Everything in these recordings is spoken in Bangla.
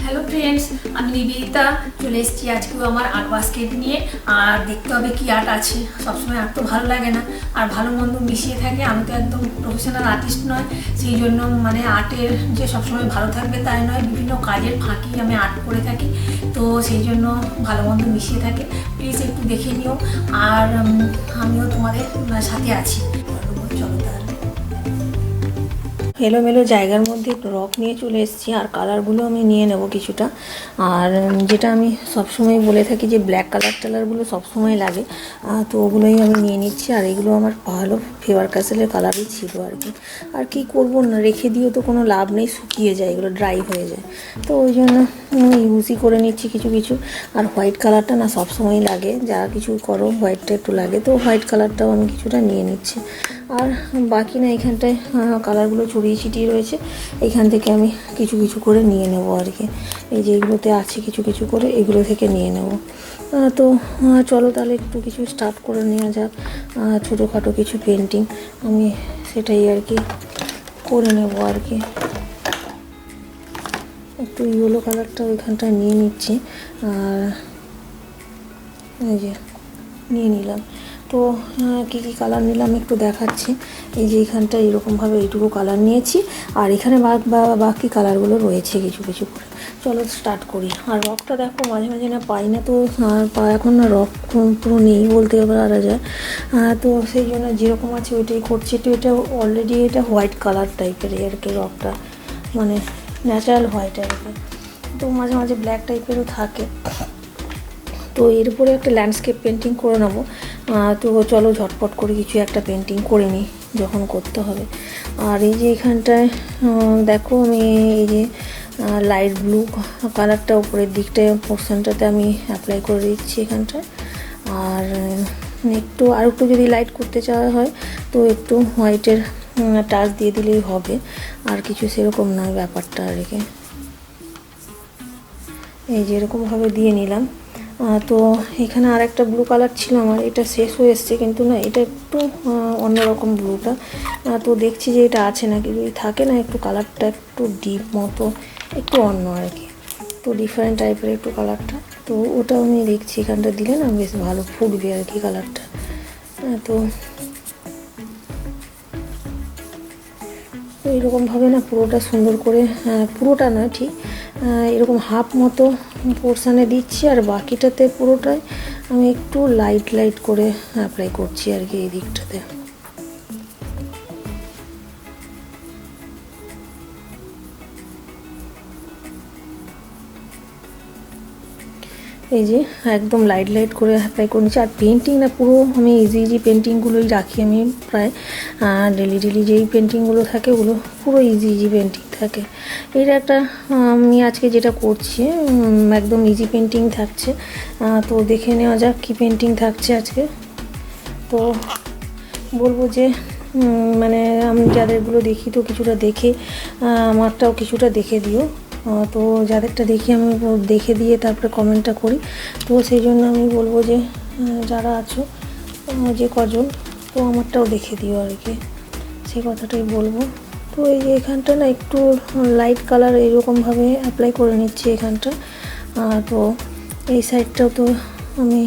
হ্যালো ফ্রেন্ডস, আমি নিবেদিতা চলে এসেছি আজকেও আমার আর্ট বাস্কেট নিয়ে। আর দেখতে হবে কি আর্ট আছে। সবসময় আর্ট তো ভালো লাগে না, আর ভালো মন্দ মিশিয়ে থাকে। আমি তো একদম প্রফেশনাল আর্টিস্ট নয়, সেই জন্য মানে আর্টের যে সবসময় ভালো থাকবে তাই নয়, বিভিন্ন কাজের ফাঁকি আমি আর্ট করে থাকি, তো সেই জন্য ভালো মন্দ মিশিয়ে থাকে। প্লিজ একটু দেখে নিও, আর আমিও তোমাদের সাথে আছি। চলো তাহলে। এলোমেলো জায়গার মধ্যে রক নিয়ে চলে এসেছি, আর কালারগুলো আমি নিয়ে নেব কিছুটা। আর যেটা আমি সবসময় বলে থাকি যে ব্ল্যাক কালারগুলো সবসময় লাগে, তো ওগুলোই আমি নিয়ে নিচ্ছি। আর এগুলো আমার ভালো ফেভার ক্যাসেলের কালারই ছিল আর কি। আর কি করবো না, রেখে দিয়েও তো কোনো লাভ নেই, শুকিয়ে যায়, এগুলো ড্রাই হয়ে যায়, তো ওই জন্য ইউজই করে নিচ্ছি কিছু কিছু। আর হোয়াইট কালারটা না সবসময় লাগে, যারা কিছু করো হোয়াইটটা একটু লাগে, তো হোয়াইট কালারটাও আমি কিছুটা নিয়ে নিচ্ছি। আর বাকি না এখানটায় কালারগুলো ছড়িয়ে ছিটিয়ে রয়েছে, এইখান থেকে আমি কিছু কিছু করে নিয়ে নেব আর কি। এই যে এগুলোতে আছে কিছু কিছু করে, এগুলো থেকে নিয়ে নেব। তো চলো তাহলে একটু কিছু স্টার্ট করে নেওয়া যাক, ছোটোখাটো কিছু পেন্টিং আমি সেটাই আর কি করে নেব আর কি। একটু ইয়েলো কালারটা ওইখানটায় নিয়ে নিচ্ছি, আর এই যে নিয়ে নিলাম। তো কী কী কালার নিলাম একটু দেখাচ্ছি। এই যে এখানটা এরকমভাবে এইটুকু কালার নিয়েছি, আর এখানে বাকি কালারগুলো রয়েছে কিছু কিছু করে। চলো স্টার্ট করি। আর রকটা দেখো মাঝে মাঝে না পাই না, তো এখন না রক পুরো নেই বলতে পারা যায়, তো সেই জন্য যেরকম আছে ওইটাই করছি। তো এটা অলরেডি এটা হোয়াইট কালার টাইপের আর কি রকটা, মানে ন্যাচারাল হোয়াইট আর কি। তো মাঝে মাঝে ব্ল্যাক টাইপেরও থাকে। তো এর উপরে একটা ল্যান্ডস্কেপ পেন্টিং করে নেবো। তো চলো ঝটপট করে কিছু একটা পেন্টিং করে নিই যখন করতে হবে। আর এই যে এখানটায় দেখো আমি এই যে লাইট ব্লু কালারটা উপরের দিকটায় পোর্শনটাতে আমি অ্যাপ্লাই করে দিচ্ছি এখানটায়। আর আর একটু যদি লাইট করতে চাওয়া হয় তো একটু হোয়াইটের টাচ দিয়ে দিলেই হবে, আর কিছু সেরকম নয় ব্যাপারটা আর কি। এই যে এরকমভাবে দিয়ে নিলাম। তো এখানে আর একটা ব্লু কালার ছিল আমার, এটা শেষ হয়ে এসছে, কিন্তু না এটা একটু অন্যরকম ব্লুটা। তো দেখছি যে এটা আছে নাকি, যদি থাকে না একটু কালারটা একটু ডিপ মতো, একটু অন্য আর কি, তো ডিফারেন্ট টাইপের একটু কালারটা। তো ওটা আমি দেখছি এখানটা দিলে না বেশ ভালো ফুটবে আর কি কালারটা। তো এইরকমভাবে না পুরোটা সুন্দর করে, পুরোটা না ঠিক এরকম হাফ মতো পোর্শানে দিচ্ছি, আর বাকিটাতে পুরোটাই আমি একটু লাইট লাইট করে অ্যাপ্লাই করছি আর কি এই দিকটাতে। এই যে একদম লাইট লাইট করে অ্যাপ্লাই করে নিচ্ছি। আর পেন্টিং না পুরো আমি ইজি পেন্টিংগুলোই রাখি আমি প্রায়, ডেলি যেই পেন্টিংগুলো থাকে ওগুলো পুরো ইজি পেন্টিং থাকে। এটা একটা আমি আজকে যেটা করছি একদম ইজি পেন্টিং থাকছে। তো দেখে নেওয়া যাক কী পেন্টিং থাকছে আজকে। তো বলবো যে মানে আমি যাদেরগুলো দেখি তো কিছুটা দেখে আমারটাও কিছুটা দেখে দিও। তো যাদেরটা দেখি আমি দেখে দিয়ে তারপরে কমেন্টটা করি। তো সেই জন্য আমি বলবো যে যারা আছো যে কজন, তো আমারটাও দেখে দিও আর কি, সেই কথাটাই বলবো। তো এই যে এখানটা না একটু লাইট কালার এইরকমভাবে অ্যাপ্লাই করে নিচ্ছি এখানটা। তো এই সাইডটাও তো আমি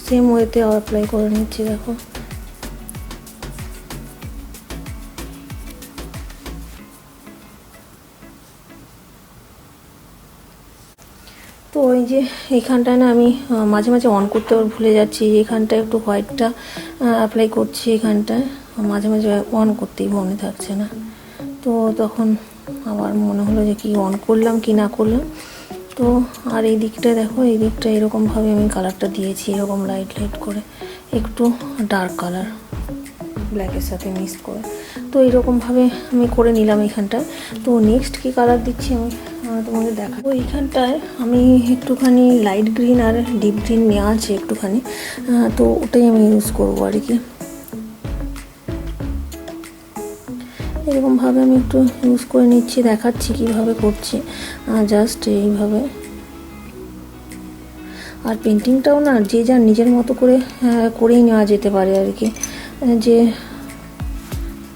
সেম ওয়েতে অ্যাপ্লাই করে নিচ্ছি দেখো। তো ওই যে এইখানটায় না আমি মাঝে মাঝে অন করতে ভুলে যাচ্ছি, এখানটায় একটু হোয়াইটটা অ্যাপ্লাই করছি এখানটায়, মাঝে মাঝে অন করতেই মনে থাকছে না। তো তখন আবার মনে হলো যে কি অন করলাম কি না করলাম। তো আর এই দিকটা দেখো, এই দিকটা এরকমভাবে আমি কালারটা দিয়েছি এরকম লাইট লাইট করে, একটু ডার্ক কালার ব্ল্যাকের সাথে মিক্স করে। তো এইরকমভাবে আমি করে নিলাম এখানটায়। তো নেক্সট কি কালার দিচ্ছি আমি তোমাদের দেখাবো। এইখানটায় আমি একটুখানি লাইট গ্রিন আর ডিপ গ্রিন নেওয়া আছে একটুখানি, তো ওটাই আমি ইউজ করবো আর কি। এরকমভাবে আমি একটু ইউজ করে নিচ্ছি, দেখাচ্ছি কীভাবে করছি, জাস্ট এইভাবে। আর পেন্টিংটাও না যে যার নিজের মতো করে করেই নেওয়া যেতে পারে আর কি, যে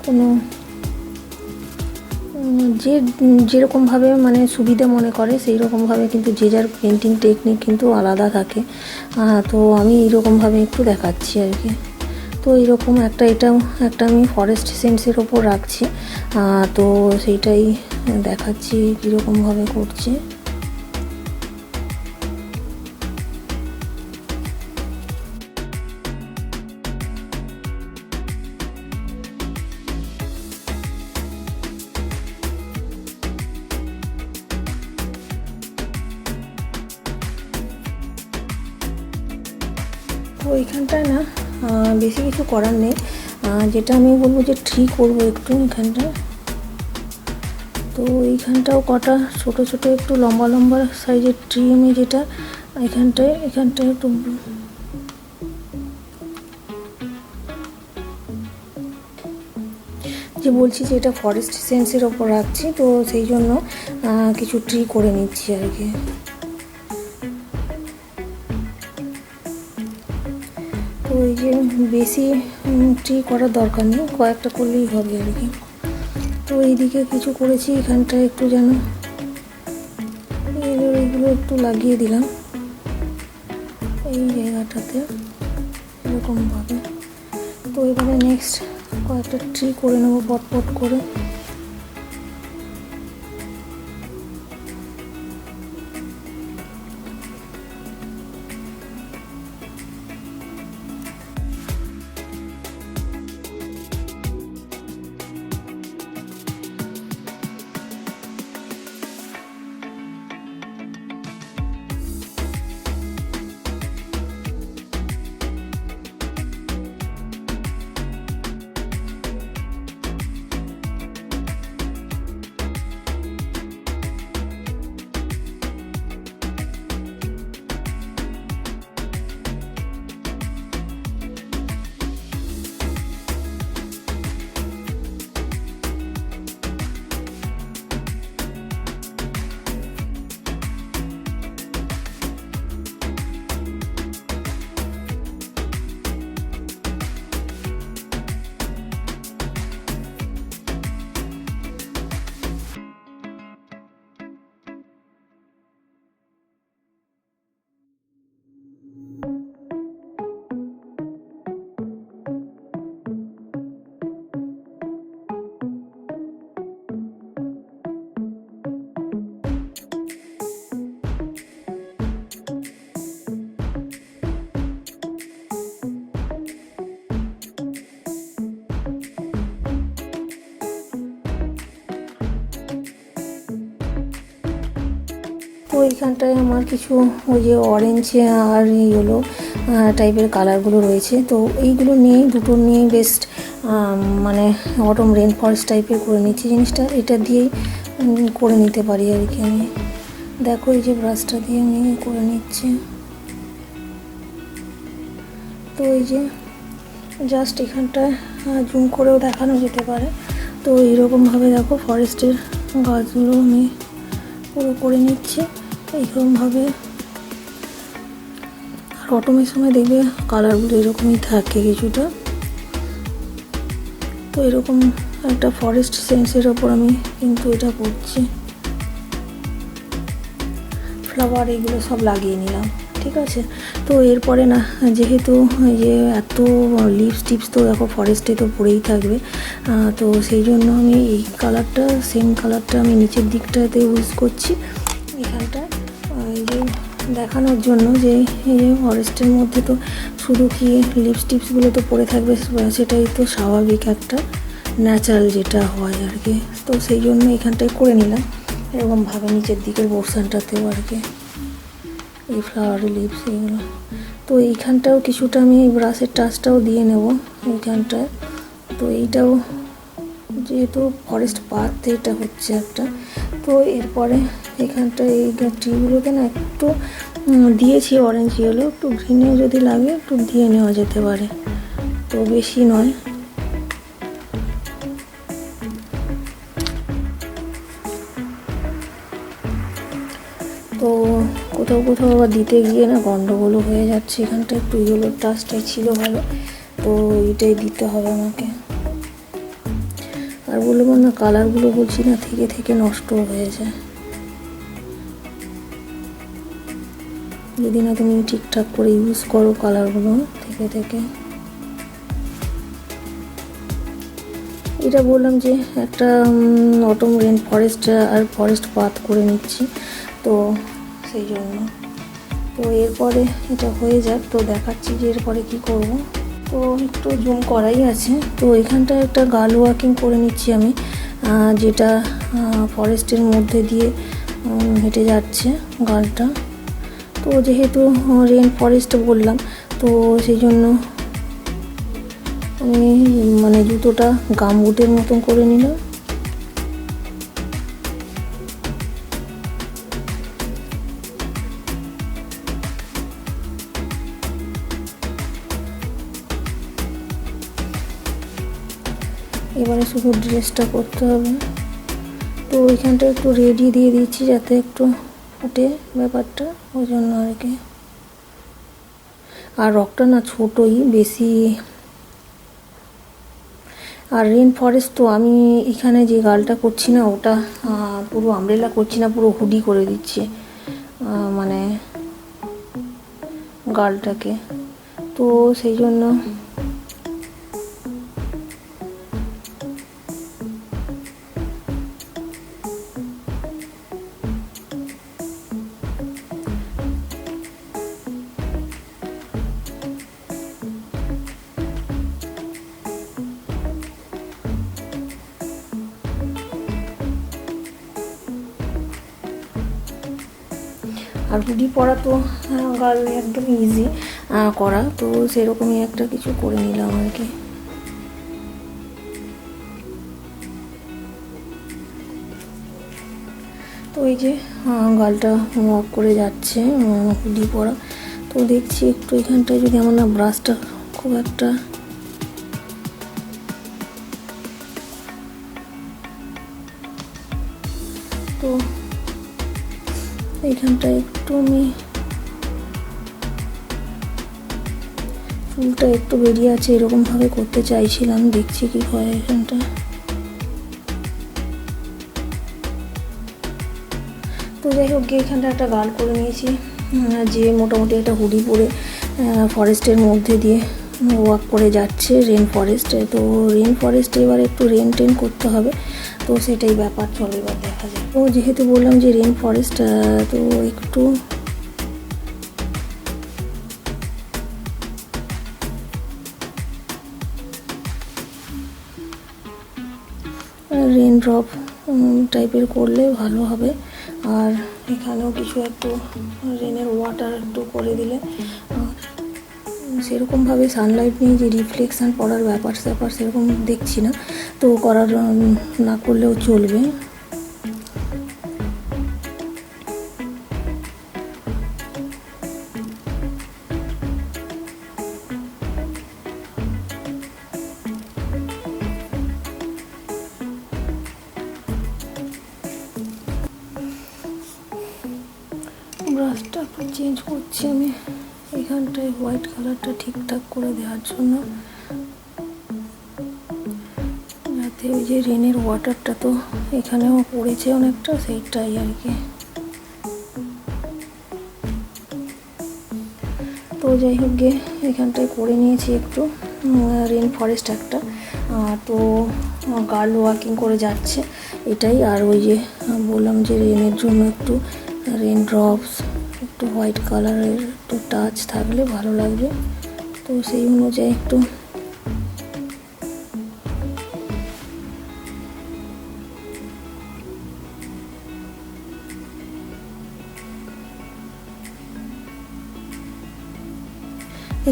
কোনো যে যেরকমভাবে মানে সুবিধা মনে করে সেই রকমভাবে, কিন্তু যে যার পেন্টিং টেকনিক কিন্তু আলাদা থাকে। তো আমি এইরকমভাবে একটু দেখাচ্ছি আর কি। তো এইরকম এটাও একটা আমি ফরেস্ট সেন্সের ওপর রাখছি, তো সেইটাই দেখাচ্ছি কীরকমভাবে করছি। তো এইখানটায় না বেশি কিছু করার নেই, যেটা আমি বলবো যে ট্রি করবো একটু এখানটায়। তো এইখানটাও কটা ছোট ছোট একটু লম্বা লম্বা সাইজের ট্রি আমি যেটা এখানটায় একটু যে বলছি যে এটা ফরেস্ট সেন্সের ওপর রাখছি, তো সেই জন্য কিছু ট্রি করে নিচ্ছি আর কি। তো এই যে বেশি ট্রি করার দরকার নেই, কয়েকটা করলেই হবে আর কি। তো এইদিকে কিছু করেছি, এখানটায় একটু যেন এইগুলো একটু লাগিয়ে দিলাম এই জায়গাটাতে এরকমভাবে। তো এবারে নেক্সট কয়েকটা ট্রি করে নেবো পট করে। তো এইখানটায় আমার কিছু ওই যে অরেঞ্জ আর ইয়েলো টাইপের কালারগুলো রয়েছে, তো এইগুলো নিয়েই দুটো নিয়েই বেস্ট মানে অটম রেন ফরেস্ট টাইপের করে নিচ্ছি জিনিসটা। এটা দিয়েই করে নিতে পারি আর কি আমি। দেখো এই যে ব্রাশটা দিয়ে আমি করে নিচ্ছি। তো এই যে জাস্ট এখানটায় জুম করেও দেখানো যেতে পারে। তো এইরকমভাবে দেখো ফরেস্টের গাছগুলো আমি পুরো করে নিচ্ছি এইরকমভাবে। আর অটোমের সময় দেখবে কালারগুলো এরকমই থাকে কিছুটা। তো এরকম একটা ফরেস্ট সেন্সের ওপর আমি কিন্তু এটা করছি। ফ্লাওয়ার এগুলো সব লাগিয়ে নিলাম, ঠিক আছে। তো এরপরে না, যেহেতু যে এত লিভস টিপস তো দেখো ফরেস্টে তো পড়েই থাকবে, তো সেই জন্য আমি এই কালারটা সেম কালারটা আমি নিচের দিকটাতে ইউজ করছি এখানটা, এই যে দেখানোর জন্য যে এই যে ফরেস্টের মধ্যে তো শুধু কি লিভস টিপসগুলো তো পড়ে থাকবে, সেটাই তো স্বাভাবিক একটা ন্যাচারাল যেটা হয় আর কি। তো সেই জন্য এখানটায় করে নিলাম এরকমভাবে নিচের দিকের পোর্শনটাতেও আর কি এই ফ্লাওয়ার লিভস এইগুলো। তো এইখানটাও কিছুটা আমি এই ব্রাশের টাচটাও দিয়ে নেব এইখানটায়। তো এইটাও যেহেতু ফরেস্ট পাথ এটা হচ্ছে একটা, তো এরপরে এখানটায় এই ট্রিগুলোকে না একটু দিয়েছি অরেঞ্জ ইয়েলো, একটু গ্রিনে যদি লাগে একটু দিয়ে নেওয়া যেতে পারে, তো বেশি নয়। তো কোথাও কোথাও আবার দিতে গিয়ে না গন্ডগোলও হয়ে যাচ্ছে, এখানটা একটু ইয়েলোর টাচটাই ছিল ভালো, তো এইটাই দিতে হবে আমাকে। আর বলবো না, কালারগুলো বলছি না থেকে থেকে নষ্ট হয়ে যায় যদি না তুমি ঠিকঠাক করে ইউজ করো কালারগুলো থেকে থেকে। এটা বললাম যে একটা অটম রেন ফরেস্ট আর ফরেস্ট পাথ করে নিচ্ছি, তো সেই জন্য। তো এরপরে এটা হয়ে যাক, তো দেখাচ্ছি যে এরপরে কি করব। তো একটু জুম করাই আছে। তো এখানটায় একটা গার্ল ওয়াকিং করে নিচ্ছি আমি, যেটা ফরেস্টের মধ্যে দিয়ে হেঁটে যাচ্ছে গার্লটা। তো যেহেতু রেন ফরেস্ট বললাম, তো সেই জন্য আমি মানে জুতোটা গামবুটের মতন করে নিলাম। এবারে শুধু ড্রেসটা করতে হবে। তো ওইখানটা একটু রেডি দিয়ে দিচ্ছি যাতে একটু ফুটে ব্যাপারটা, ওই জন্য আর কি। আর রকটা না ছোটোই বেশি। আর রেন ফরেস্ট তো আমি এখানে যে গালটা করছি না, ওটা পুরো আমব্রেলা করছি না, পুরো হুডি করে দিচ্ছি মানে গালটাকে। তো সেই জন্য আর হুডি পরা তো গার্ল একদম ইজি করা, তো সেরকমই একটা কিছু করে নিলাম আর কি। তো এই যে গালটা ওয়াক করে যাচ্ছে হুডি পরা। তো দেখছি একটু এখানটায় যদি আমার না ব্রাশটা খুব একটা তো এইখানটা একটু আমি চুলটা একটু বেরিয়ে আছে এরকমভাবে করতে চাইছিলাম, দেখছি কি হয় এখানটা। তো যাই হোক, এখানটা একটা গাল করে নিয়েছি, যে মোটামুটি একটা হুডি পরে ফরেস্টের মধ্যে দিয়ে ওয়াক করে যাচ্ছে রেন ফরেস্টে। তো রেন ফরেস্টে এবার একটু রেন টেন করতে হবে, তো সেটাই ব্যাপার। চলো এবার দেখা যায়। তো যেহেতু বললাম যে রেন ফরেস্ট, তো একটু রেন ড্রপ টাইপের করলে ভালো হবে। আর এখানেও কিছু একটু রেনের ওয়াটার একটু করে দিলে, সেরকমভাবে সানলাইট নিয়ে যে রিফ্লেকশান পড়ার ব্যাপার স্যাপার সেরকম দেখছি না, তো করার না করলেও চলবে। ব্রাশটা একটু চেঞ্জ করছি আমি এখানটায় হোয়াইট কালারটা ঠিকঠাক করে দেওয়ার জন্য, যাতে ওই যে রেনের ওয়াটারটা তো এখানেও পড়েছে অনেকটা, সেইটাই আর কি। তো যাই হোক গিয়ে এখানটায় করে নিয়েছি একটু রেন ফরেস্ট একটা, তো গার্ল ওয়াকিং করে যাচ্ছে এটাই। আর ওই যে বললাম যে রেনের জন্য একটু রেন ড্রপস একটু হোয়াইট কালারের একটু টাচ থাকলে ভালো লাগবে, তো সেই অনুযায়ী একটু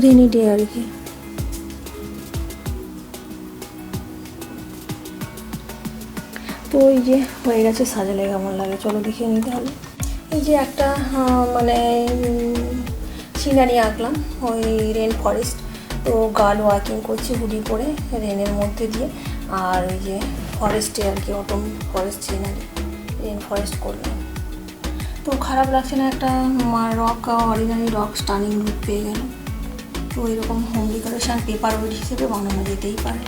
রেনি ডে আর কি। তো এই যে হয়ে গেছে, সাজালে কেমন লাগে চলো দেখিয়ে নিতে হবে। এই যে একটা মানে সিনারি আঁকলাম ওই রেন ফরেস্ট, তো গার্ল ওয়াকিং করছি হুডি পরে রেনের মধ্যে দিয়ে, আর ওই যে ফরেস্টে আর কি autumn forest scenery rain forest করলাম। তো খারাপ লাগছে না, একটা rock ordinary rock stunning look পেয়ে গেল। তো এরকম হোম ডেকোরেশন পেপার ওয়েট হিসেবে বানানো যেতেই পারে।